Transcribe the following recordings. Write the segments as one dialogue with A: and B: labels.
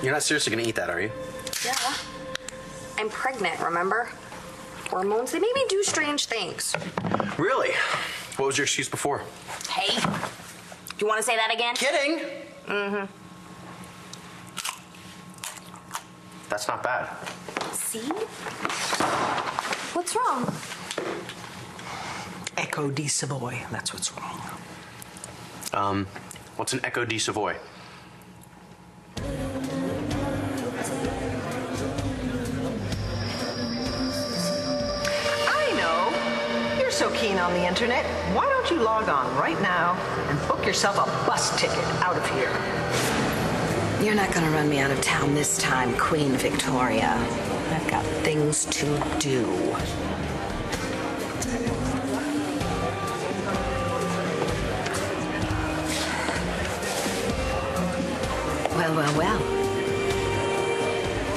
A: You're not seriously gonna eat that, are you?
B: Yeah. I'm pregnant, remember? Hormones, they make me do strange things.
A: Really? What was your excuse before?
B: Hey, do you want to say that again?
A: Kidding!
B: Mm-hmm.
A: That's not bad.
B: See? What's wrong?
C: Echo di Savoy, that's what's wrong.
A: What's an Echo di Savoy?
C: I know. You're so keen on the internet. Why don't you log on right now and book yourself a bus ticket out of here?
D: You're not gonna run me out of town this time, Queen Victoria. I've got things to do. Well.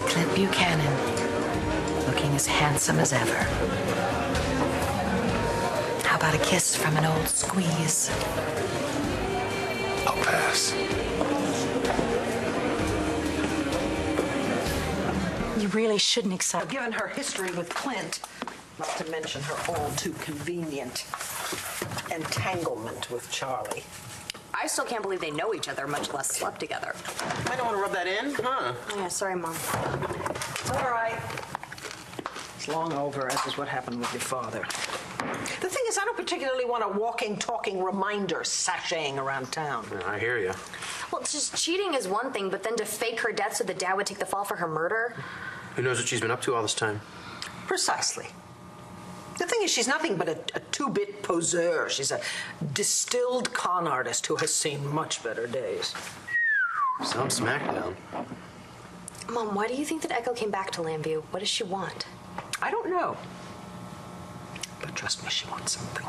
D: Clint Buchanan, looking as handsome as ever. How about a kiss from an old squeeze?
E: I'll pass.
F: You really shouldn't accept.
C: Given her history with Clint, not to mention her all too convenient entanglement with Charlie.
B: I still can't believe they know each other, much less slept together.
A: I don't want to rub that in, huh?
B: Yeah, sorry, Mom.
C: It's all right. It's long over, as is what happened with your father. The thing is, I don't particularly want a walking, talking reminder sashaying around town.
A: Yeah, I hear you.
B: Well, just cheating is one thing, but then to fake her death so the dad would take the fall for her murder?
A: Who knows what she's been up to all this time?
C: Precisely. The thing is, she's nothing but a two-bit poseur. She's a distilled con artist who has seen much better days.
A: Some smackdown.
B: Mom, why do you think that Echo came back to Lambview? What does she want?
C: I don't know. But trust me, she wants something.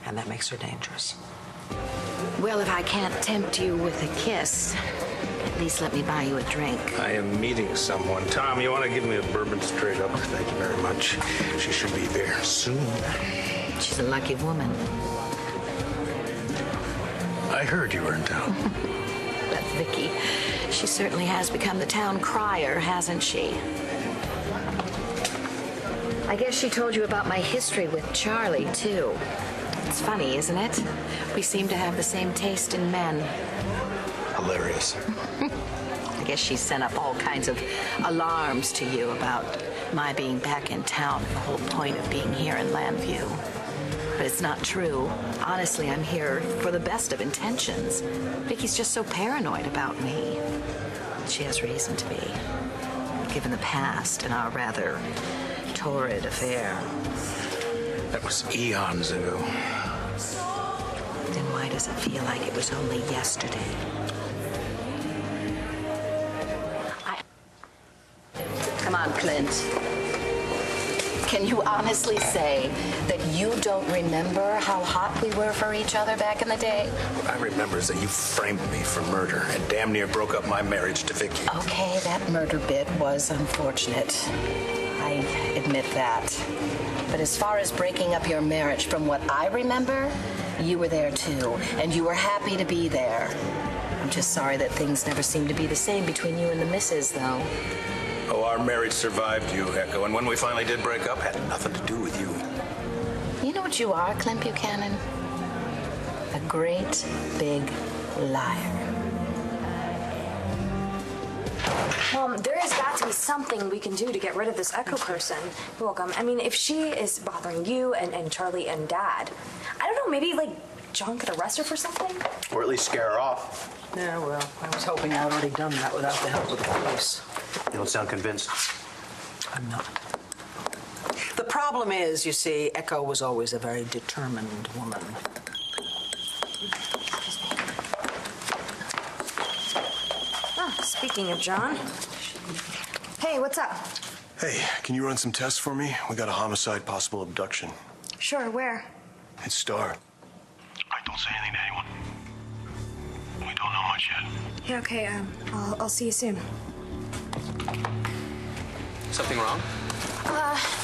C: And that makes her dangerous.
D: Well, if I can't tempt you with a kiss, at least let me buy you a drink.
E: I am meeting someone. Tom, you want to give me a bourbon straight up? Thank you very much. She should be there soon.
D: She's a lucky woman.
E: I heard you were in town.
D: That's Viki. She certainly has become the town crier, hasn't she? I guess she told you about my history with Charlie, too. It's funny, isn't it? We seem to have the same taste in men.
E: Hilarious.
D: I guess she sent up all kinds of alarms to you about my being back in town and the whole point of being here in Lambview. But it's not true. Honestly, I'm here for the best of intentions. Vicky's just so paranoid about me. She has reason to be, given the past and our rather torrid affair.
E: That was eons ago.
D: Then why does it feel like it was only yesterday? Come on, Clint. Can you honestly say that you don't remember how hot we were for each other back in the day?
E: What I remember is that you framed me for murder and damn near broke up my marriage to Viki.
D: Okay, that murder bit was unfortunate. I admit that. But as far as breaking up your marriage, from what I remember, you were there too, and you were happy to be there. I'm just sorry that things never seemed to be the same between you and the missus, though.
E: Oh, our marriage survived you, Echo, and when we finally did break up, had nothing to do with you.
D: You know what you are, Clint Buchanan? A great big liar.
B: Mom, there has got to be something we can do to get rid of this Echo person. You're welcome. I mean, if she is bothering you and Charlie and Dad, I don't know, maybe, like, John could arrest her for something?
A: Or at least scare her off.
C: Yeah, well, I was hoping I'd already done that without the help of the police.
A: You don't sound convinced.
C: I'm not. The problem is, you see, Echo was always a very determined woman.
B: Oh, speaking of John. Hey, what's up?
G: Hey, can you run some tests for me? We got a homicide, possible abduction.
B: Sure, where?
G: It's Star. All right, don't say anything to anyone. We don't know much yet.
B: Yeah, okay, I'll see you soon.
A: Something wrong?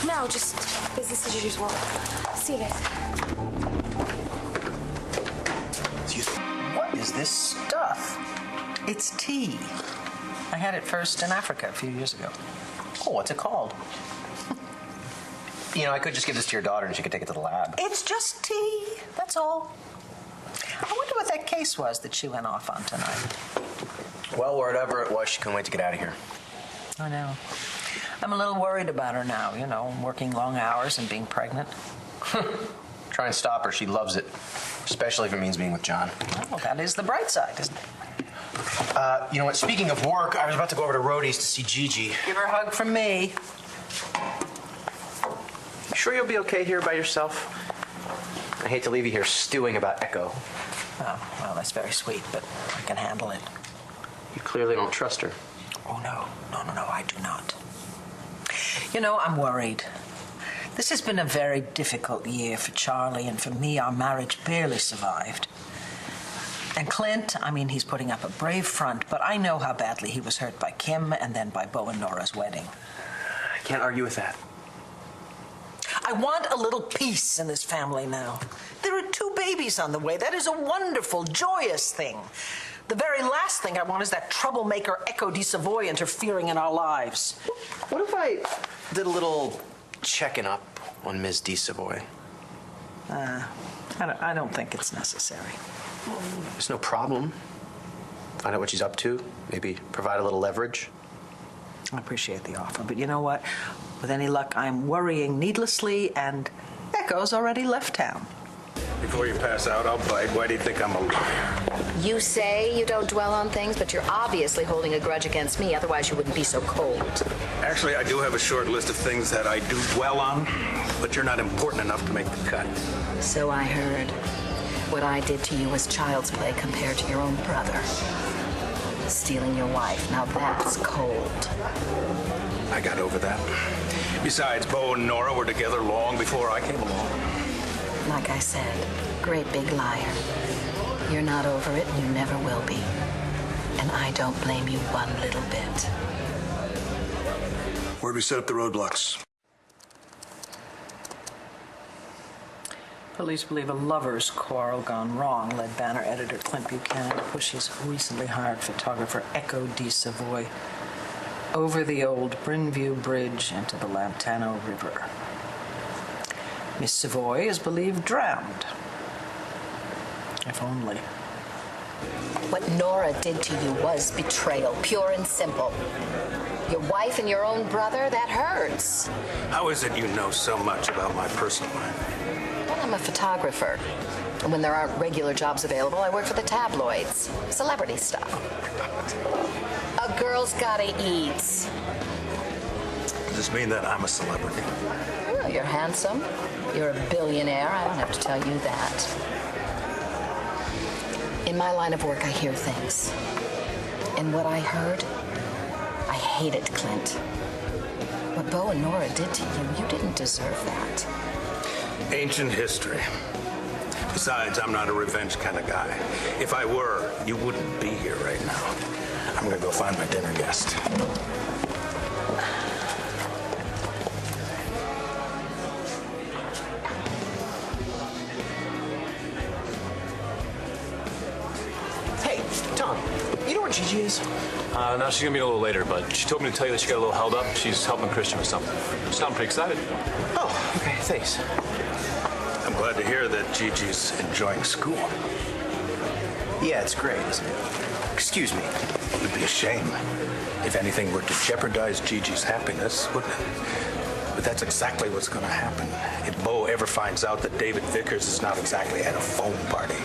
B: No, just business as usual. See you guys.
C: What is this stuff? It's tea. I had it first in Africa a few years ago.
A: Oh, what's it called? You know, I could just give this to your daughter and she could take it to the lab.
C: It's just tea, that's all. I wonder what that case was that she went off on tonight.
A: Well, whatever it was, she couldn't wait to get out of here.
C: I know. I'm a little worried about her now, you know, working long hours and being pregnant.
A: Try and stop her. She loves it, especially if it means being with John.
C: Well, that is the bright side, isn't it?
A: You know what? Speaking of work, I was about to go over to Rhodey's to see Gigi.
C: Give her a hug from me.
A: You sure you'll be okay here by yourself? I hate to leave you here stewing about Echo.
C: Oh, well, that's very sweet, but I can handle it.
A: You clearly don't trust her.
C: Oh, no, I do not. You know, I'm worried. This has been a very difficult year for Charlie, and for me, our marriage barely survived. And Clint, I mean, he's putting up a brave front, but I know how badly he was hurt by Kim and then by Bo and Nora's wedding.
A: I can't argue with that.
C: I want a little peace in this family now. There are 2 babies on the way. That is a wonderful, joyous thing. The very last thing I want is that troublemaker Echo de Savoy interfering in our lives.
A: What if I did a little checking up on Ms. de Savoy?
C: I don't think it's necessary.
A: There's no problem. Find out what she's up to. Maybe provide a little leverage.
C: I appreciate the offer, but you know what? With any luck, I'm worrying needlessly, and Echo's already left town.
E: Before you pass out, I'll bite. Why do you think I'm a liar?
D: You say you don't dwell on things, but you're obviously holding a grudge against me. Otherwise, you wouldn't be so cold.
E: Actually, I do have a short list of things that I do dwell on, but you're not important enough to make the cut.
D: So I heard. What I did to you was child's play compared to your own brother. Stealing your wife. Now that's cold.
E: I got over that. Besides, Bo and Nora were together long before I came along.
D: Like I said, great big liar. You're not over it, and you never will be. And I don't blame you one little bit.
G: Where'd we set up the roadblocks?
C: Police believe a lover's quarrel gone wrong led Banner editor Clint Buchanan to push his recently hired photographer Echo de Savoy over the old Brynview Bridge into the Lantano River. Miss Savoy is believed drowned. If only.
D: What Nora did to you was betrayal, pure and simple. Your wife and your own brother, that hurts.
E: How is it you know so much about my personal life?
D: Well, I'm a photographer. And when there aren't regular jobs available, I work for the tabloids. Celebrity stuff. A girl's gotta eat.
E: Does this mean that I'm a celebrity?
D: Well, you're handsome. You're a billionaire. I don't have to tell you that. In my line of work, I hear things. And what I heard, I hated Clint. What Bo and Nora did to you, you didn't deserve that.
E: Ancient history. Besides, I'm not a revenge kind of guy. If I were, you wouldn't be here right now. I'm gonna go find my dinner guest.
A: Hey, Tom, you know where Gigi is?
H: No, she's gonna be a little later, but she told me to tell you that she got a little held up. She's helping Christian with something. You sound pretty excited.
A: Oh, okay, thanks.
E: I'm glad to hear that Gigi's enjoying school.
A: Yeah, it's great, isn't it? Excuse me.
E: It would be a shame if anything were to jeopardize Gigi's happiness, wouldn't it? But that's exactly what's going to happen if Bo ever finds out that David Vickers is not exactly at a phone party.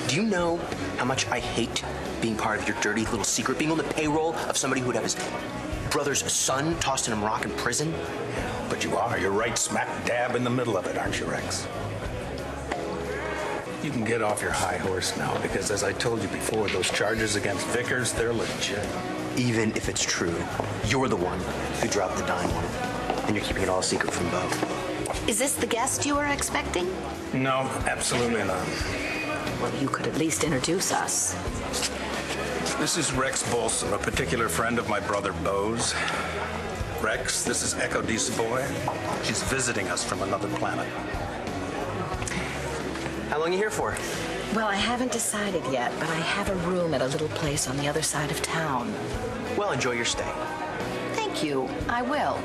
A: Do you know how much I hate being part of your dirty little secret, being on the payroll of somebody who would have his brother's son tossed in a Moroccan prison?
E: But you are. You're right smack dab in the middle of it, aren't you, Rex? You can get off your high horse now, because as I told you before, those charges against Vickers, they're legit.
A: Even if it's true, you're the one who dropped the dime on him, and you're keeping it all secret from Bo.
D: Is this the guest you were expecting?
E: No, absolutely not.
D: Well, you could at least introduce us.
E: This is Rex Bolson, a particular friend of my brother Bo's. Rex, this is Echo de Savoy. She's visiting us from another planet.
A: How long are you here for?
D: Well, I haven't decided yet, but I have a room at a little place on the other side of town.
A: Well, enjoy your stay.
D: Thank you. I will.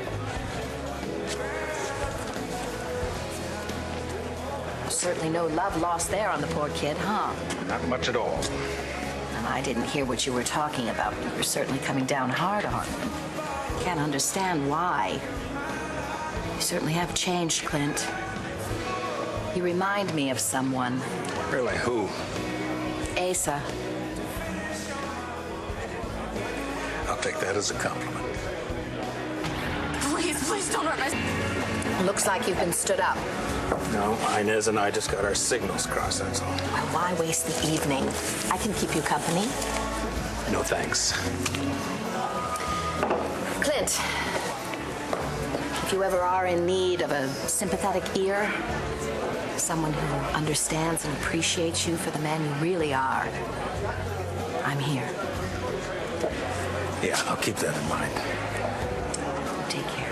D: Certainly no love lost there on the poor kid, huh?
E: Not much at all.
D: And I didn't hear what you were talking about, but you were certainly coming down hard on him. Can't understand why. You certainly have changed, Clint. You remind me of someone.
E: Really, who?
D: Asa.
E: I'll take that as a compliment.
B: Please don't hurt my...
D: Looks like you've been stood up.
E: No, Inez and I just got our signals crossed, that's all.
D: Well, why waste the evening? I can keep you company.
E: No thanks.
D: Clint, if you ever are in need of a sympathetic ear, someone who understands and appreciates you for the man you really are, I'm here.
E: Yeah, I'll keep that in mind.
D: Take care.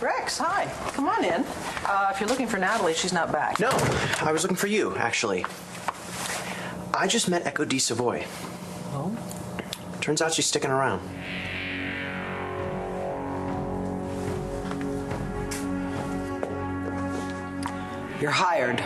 C: Rex, hi. Come on in. If you're looking for Natalie, she's not back.
A: No, I was looking for you, actually. I just met Echo de Savoy.
C: Oh?
A: Turns out she's sticking around.
C: You're hired.